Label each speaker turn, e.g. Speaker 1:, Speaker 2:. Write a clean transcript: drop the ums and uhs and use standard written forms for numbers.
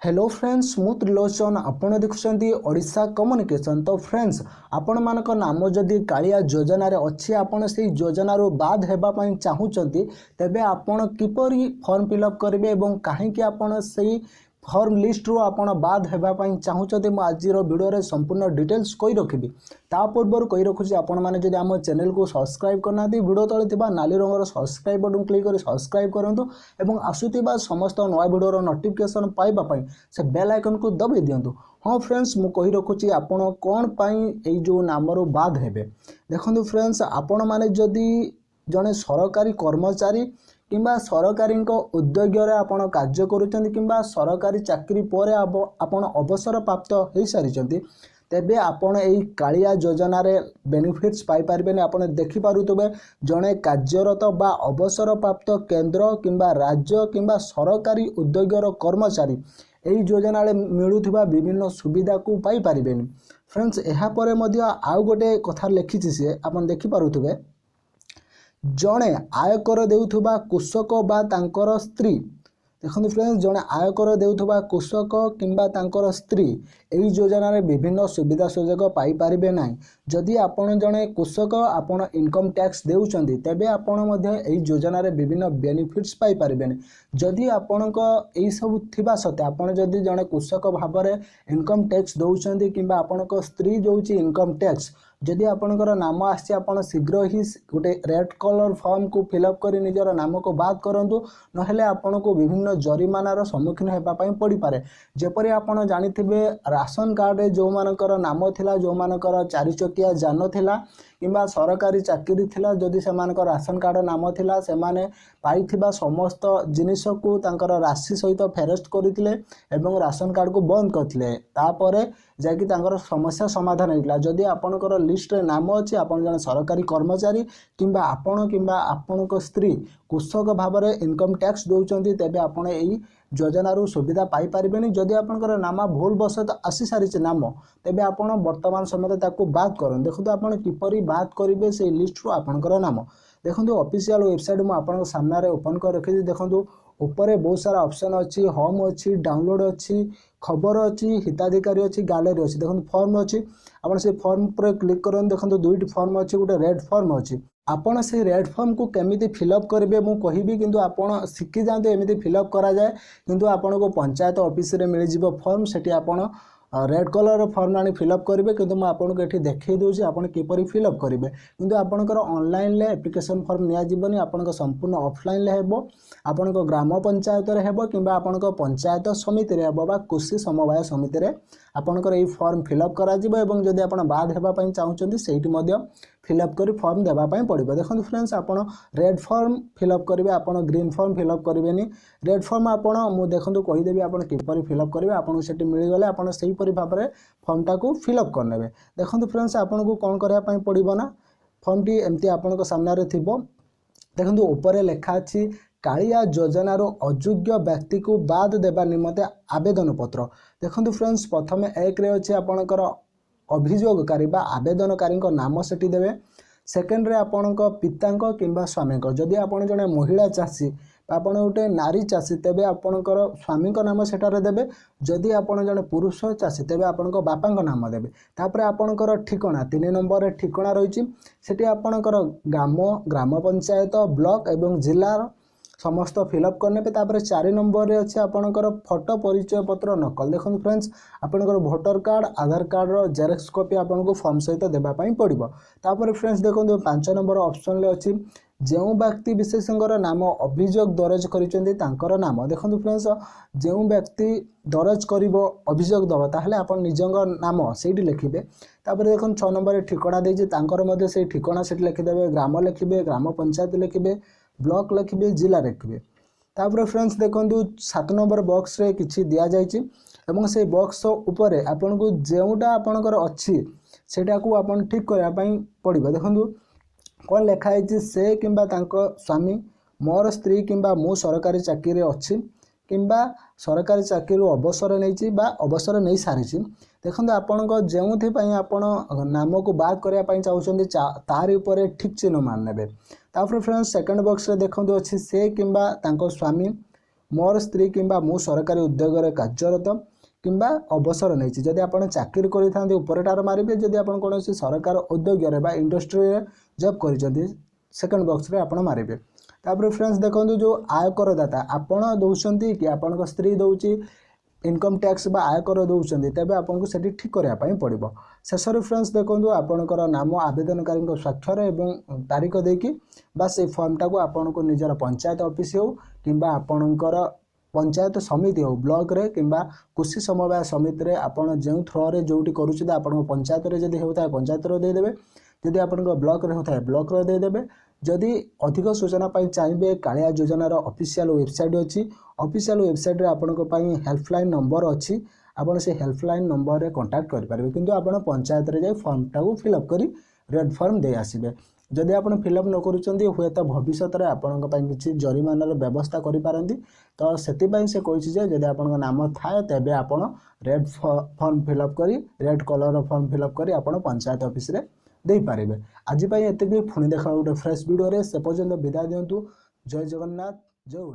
Speaker 1: Hello friends मु त्रिलोचन आपण देखुं Odisha communication. तो फ्रेंड्स आपण मान नाम जदि कालिया योजना रे अच्छी आपण से योजना बाद हेबापी चाहूँगी तेबे आपण किपरि फॉर्म फिलअप करेंगे और कहीं आपण से फॉर्म लिस्ट रू आपण बाद हेबापी चाहूँगी मु आज वीडियो रे संपूर्ण डिटेल्स कही रखी। ता पूर्व कही रखुची आपण मैंने जब आम चैनल को सब्सक्राइब करना वीडियो तले नाली रंगर सब्सक्राइब बटन क्लिक कर सब्सक्राइब करूँ और आसुवा समस्त नया वीडियो नोटिफिकेशन पाइबापी से बेल आइकन को दबाई दिंतु। हाँ फ्रेंड्स मु कही रखुची आपण कौन पाई जो नामर बाद हेबे। देखो फ्रेंड्स आपण मैंने जदि जड़े सरकारी कर्मचारी किंबा सरकारी उद्योग आपण कार्य करुँच सरकारी चाकरी पर आपण अवसर प्राप्त हो सारी तेबे आपण यही कालिया योजना रे बेनिफिट्स पाई पारे। आपण देखिपे जड़े कार्यरत बा अवसर प्राप्त केंद्र किंबा राज्य किंबा सरकारी उद्योगर कर्मचारी यही योजना मिलूथिबा विभिन्न सुविधा को पाई पारिबेनी। फ्रेंड्स यापर आउ गोटे कथा लिखी सी आपण देखिपे जड़े आयकर देउथुबा कृषक बा तांकर स्त्री। देखो फ्रेंड्स जड़े आयकर देउथुबा कृषक किंबा तांकर स्त्री यही योजना रे विभिन्न सुविधा सुजोग पाई पारिबे नाही। जदि आपण जड़े कृषक आपण इनकम टैक्स देउचंदी तेबे आपण मध्ये एही योजना रे विभिन्न बेनिफिट्स पाई पारिबेनी। जदि आपणक एही सब थिबा सते आपण जदि जड़े कृषक भाव में इनकम टैक्स दउचंदी किंबा आपणक स्त्री जोची इनकम टैक्स जदि आपणकर नाम आसी आपण शीघ्र ही गोटे रेड कलर फॉर्म को फिलअप कर निजर नाम को बाद करंतु नहेले आपण को विभिन्न जरिमानार सम्मुखीन हेबा पई पड़ी पारे। जेपरि आपण जानिथिबे राशन कार्ड रे जो मानकर नाम थिला जो मानकर चारि चकिया जान थिला किंबा सरकारी चाकरी थिला जदि से मानकर राशन कार्ड नाम थिला से माने पाइथिबा समस्त जिनिस को तांकर राशि सहित फेरस्त करथिले एवं राशन कार्ड को बंद करथिले तापरे जाकि तांकर समस्या समाधान होइला। जदि आपनकर लिस्ट रे नाम अछि आपण जन सरकारी कर्मचारी किंबा आपणक स्त्री कृषक भाव में इनकम टैक्स दउचंती तेबे आपण एही योजना रू सुविधा पाई पारिबेनी। जदि आपनकर नाम भूल बसत आसी सारी नाम तेबे आपण वर्तमान समय ताको बाद करन। देखो आपण किपरि बात करेंगे से लिस्ट रू आपनकर नाम देखो ऑफिशियल वेबसाइट मु आपन सामने ओपन कर रखी। देखो ऊपर बहुत सारा ऑप्शन अच्छी होम अच्छी डाउनलोड अच्छी खबर अच्छी हिताधिकारी अच्छी गैलरी अच्छी। देखो फॉर्म अच्छी आपन से फॉर्म पर क्लिक करन। देखो दुईटी फॉर्म अच्छी गोटे रेड फॉर्म अच्छी आपन से रेड फॉर्म को केमिति फिलअप करेंगे मु कहिबी किंतु आपन शिखी जाते एमिति फिलअप करा जाए किंतु आपन को पंचायत ऑफिस रे मिल जिवो फॉर्म सेठी आपन रेड कलर फॉर्म आनी फिलअप करेंगे किंतु मैं आपको ये देखई दूसरी आप किपरि फिलअप करेंगे किंतु आपंकर ऑनलाइन एप्लिकेशन फॉर्म निजी आपण संपूर्ण ऑफलाइन हेबो आपण ग्राम पंचायत रे हेबो किंबा आपण पंचायत समिति रे हेबो बा कृषि समवाय समिति रे आपणकर यही फॉर्म फिलअप करा जिवो एवं जदि आपण बाद हेबा पई चाहउचंदी सेठी मध्य फिलअप करी फॉर्म देबा पई पड़िबो। देखो फ्रेंड्स आपण रेड फॉर्म फिलअप करेंगे आपण ग्रीन फॉर्म फिलअप करेंगे। रेड फॉर्म आपण मु देखो कहीदेवी आपण किपरि फिलअप करेंगे आपण सेठी मिल गले आपण सही परि भाव में फॉर्म टा को फिलअप करनेबे। देखो फ्रेंड्स आपन को कौन करया पई पड़िबो ना फॉर्म टी एमती आपण को सामने रे थिबो। देखो ऊपर लिखा अछि कालिया योजना रो अयोग्य व्यक्ति को बाद देबा निमते आवेदन पत्र। देखो फ्रेंड्स प्रथम एक रे अछि आपनकर अभियोगकारी बा आवेदनकारी नाम सेठी देबे। सेकेंड रे आपनक पितांक किंबा स्वामीक जदि आपण जने महिला चाषी आपण गोटे नारी चाषी तेबे आपणकर स्वामी नाम सेठारे देबे। जदि आपण जने पुरुष चाषी तेबे आपणक बापांक नाम देबे। तापर आपणकर ठिकाना 3 नंबर रे ठिकाना रहिछि सेठी आपणकर ग्राम पंचायत ब्लॉक एवं जिल्लार समस्त फिलअप करने पे। तापर 4 नंबर रे अछि आपणकर फोटो परिचय पत्र नकल। देखो फ्रेंड्स आपणकर वोटर कार्ड आधार कार्ड रो जेरॉक्स कॉपी आपनको फॉर्म सहित देबा पई पड़िबो। तापर फ्रेंड्स देखो 5 नंबर ऑप्शन ले अछि जो व्यक्ति विशेषज्ञर नाम अभियोग दर्ज करिसेंती तांकर नाम। देखो फ्रेंड्स जो व्यक्ति दर्ज करिवो अभियोग दबा ताहले आपण निजंग नाम सेठी लिखिबे। तापर देखो 6 नंबर रे ठिकाना देछि तांकर मध्ये से ठिकाना सेठी लिखि देबे। ग्राम लिखिबे ग्राम पंचायत लिखिबे ब्लॉक लिखिबे जिला लिखिबे। तापर फ्रेंड्स देखो 7 नंबर बॉक्स रे किछि दिया जाइछि एवं से बॉक्स ऊपर आपन को जेउटा आपनकर अछि सेटा को आपन ठीक करया पई पड़िबो। देखो कौन लिखाई से किंबा तांको स्वामी मोर स्त्री किंबा मु सरकारी चाकरी अच्छी किंबा सरकारी चाकरी अवसर नहीं बा अवसर नहीं सारी। देखो आपण जो आपण नाम को बाद करने चाहते तारी उपर ठीक चिन्ह मारने। तापर फ्रेंड्स सेकंड बॉक्स रे देखो अच्छी से किंबा तांको स्वामी मोर स्त्री किंबा मु सरकारी उद्योग कार्यरत किंबा अवसर नहीं जदि आप चाकरी करते उपरटार मारे जदि आप कौन सरकार उद्योग इंडस्ट्री जॉब कर सेकेंड बॉक्स रे आप मारे तापर फ्रेंड्स देखो जो आयकर दाता आपण दौरान कि आपण स्त्री दौची इनकम टैक्स बा आयकर दौरान तेज आपको से ठीक करने पड़ो शेष फ्रेंड्स देखो आपणकर नाम आवेदनकारी स्वाक्षर एवं तारीख देकी बास ये फॉर्मटा को आपण को निजर पंचायत ऑफिस हो कि आपणकर पंचायत समिति हो ब्लॉक रे किंबा कृषि समवाय समिति रे आपण जो थ्रो रे जोटी करूछि आपण पंचायत रे जदी होता है पंचायत रो दे देबे जदि आपण ब्लॉक रे होता है ब्लॉक रो दे देबे जदि अधिक सूचना पाई चाहिए कालिया योजनार ऑफिशियल वेबसाइट अच्छी ऑफिशियल वेबसाइट रे आपण को पाई हेल्पलाइन नंबर अच्छी आपण से हेल्पलाइन नंबर रे कांटेक्ट कर पारबे किंतु आपण पंचायत रे जाई फॉर्म टाको फिलअप करी रेड फॉर्म दे आसीबे जदि आप फिलअप न करुँच हुए तो भविष्य में आपण किसी जरिमानार व्यवस्था करें तो से कही जदि आप नाम थाए तेज आप रेड फॉर्म फिलअप कर रेड कलर फॉर्म फिलअप कर आप पंचायत ऑफिस रे दे पारे आज एति पुणी देखा गोटे फ्रेश वीडियो से पर्यंत विदाय दिंतु जय जगन्नाथ जय।